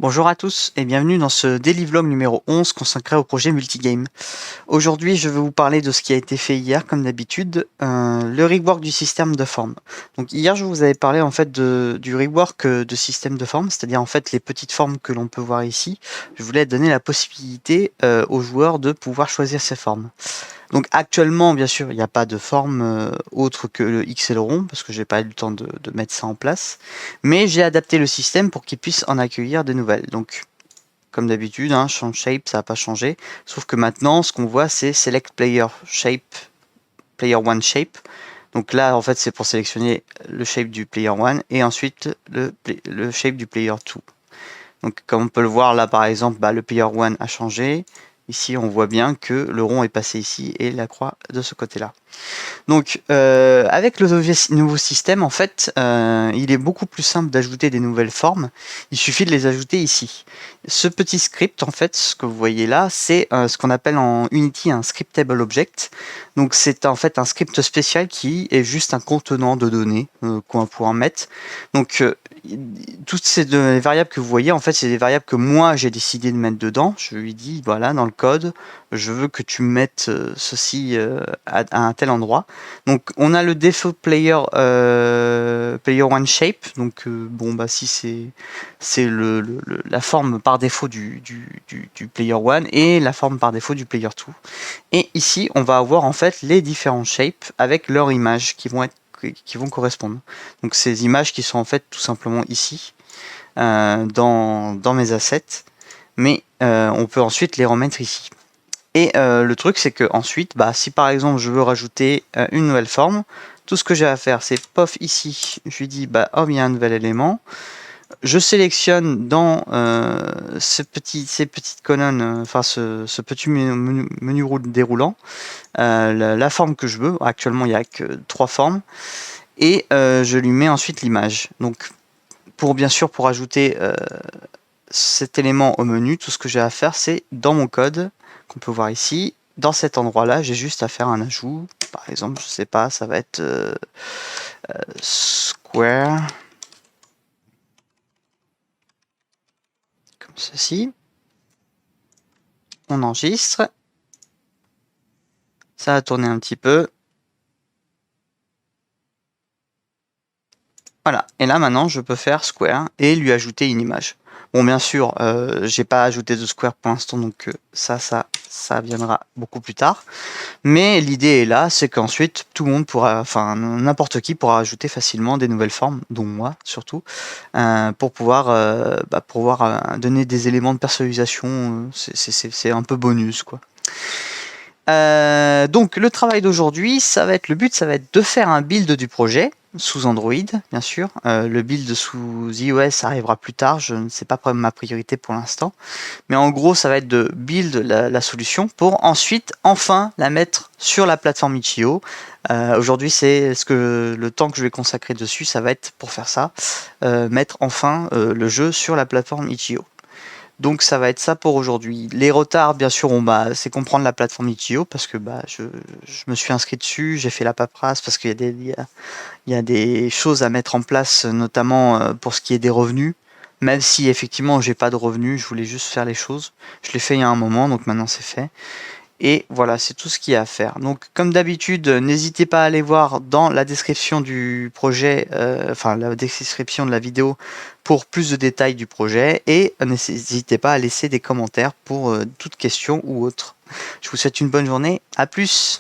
Bonjour à tous et bienvenue dans ce daily vlog numéro 11 consacré au projet Multigame. Aujourd'hui, je vais vous parler de ce qui a été fait hier, comme d'habitude, le rework du système de forme. Donc hier, je vous avais parlé en fait du rework de système de forme, c'est-à-dire en fait les petites formes que l'on peut voir ici. Je voulais donner la possibilité aux joueurs de pouvoir choisir ces formes. Donc actuellement, bien sûr, il n'y a pas de forme autre que le X et le rond, parce que j'ai pas eu le temps de mettre ça en place. Mais j'ai adapté le système pour qu'il puisse en accueillir de nouvelles. Donc, comme d'habitude, hein, change shape, ça n'a pas changé. Sauf que maintenant, ce qu'on voit, c'est select player shape, player one shape. Donc là, en fait, c'est pour sélectionner le shape du player one et ensuite le shape du player two. Donc, comme on peut le voir là, par exemple, le player one a changé. Ici, on voit bien que le rond est passé ici et la croix de ce côté-là. Donc, avec le nouveau système, en fait, il est beaucoup plus simple d'ajouter des nouvelles formes. Il suffit de les ajouter ici. Ce petit script, en fait, ce que vous voyez là, c'est ce qu'on appelle en Unity un scriptable object. Donc, c'est en fait un script spécial qui est juste un contenant de données qu'on va pouvoir mettre. Donc, toutes ces variables que vous voyez, en fait, c'est des variables que moi, j'ai décidé de mettre dedans. Je lui dis, voilà, dans le code, je veux que tu mettes ceci à un tel endroit. Donc on a le default player player one shape. Donc si c'est la forme par défaut du player one et la forme par défaut du player two. Et ici on va avoir en fait les différents shapes avec leurs images qui vont correspondre. Donc ces images qui sont en fait tout simplement ici dans mes assets, mais on peut ensuite les remettre ici. Et le truc, c'est que ensuite, si par exemple je veux rajouter une nouvelle forme, tout ce que j'ai à faire, c'est pof ici, je lui dis, il y a un nouvel élément. Je sélectionne dans ces petites colonnes, ce petit menu déroulant, la forme que je veux. Actuellement, il n'y a que 3 formes. Et je lui mets ensuite l'image. Donc, bien sûr, pour ajouter cet élément au menu, tout ce que j'ai à faire, c'est dans mon code, qu'on peut voir ici, dans cet endroit-là, j'ai juste à faire un ajout. Par exemple, je sais pas, ça va être square, comme ceci. On enregistre. Ça va tourner un petit peu. Voilà, et là maintenant je peux faire square et lui ajouter une image. Bon, bien sûr, j'ai pas ajouté de square pour l'instant, donc ça viendra beaucoup plus tard. Mais l'idée est là, c'est qu'ensuite tout le monde pourra, enfin n'importe qui pourra ajouter facilement des nouvelles formes, dont moi surtout, pour pouvoir donner des éléments de personnalisation. C'est un peu bonus, quoi. Donc le travail d'aujourd'hui, le but, ça va être de faire un build du projet sous Android, bien sûr. Le build sous iOS arrivera plus tard, je ne sais pas ma priorité pour l'instant. Mais en gros, ça va être de build la solution pour ensuite, enfin, la mettre sur la plateforme Itch.io. Aujourd'hui, c'est le temps que je vais consacrer dessus, ça va être pour faire ça, mettre enfin le jeu sur la plateforme Itch.io. Donc ça va être ça pour aujourd'hui. Les retards, bien sûr, c'est comprendre la plateforme Itch.io parce que je me suis inscrit dessus, j'ai fait la paperasse parce qu'il y a des choses à mettre en place, notamment pour ce qui est des revenus. Même si effectivement j'ai pas de revenus, je voulais juste faire les choses. Je l'ai fait il y a un moment, donc maintenant c'est fait. Et voilà, c'est tout ce qu'il y a à faire. Donc comme d'habitude, n'hésitez pas à aller voir dans la description du projet, la description de la vidéo pour plus de détails du projet. Et n'hésitez pas à laisser des commentaires pour toute question ou autre. Je vous souhaite une bonne journée, à plus!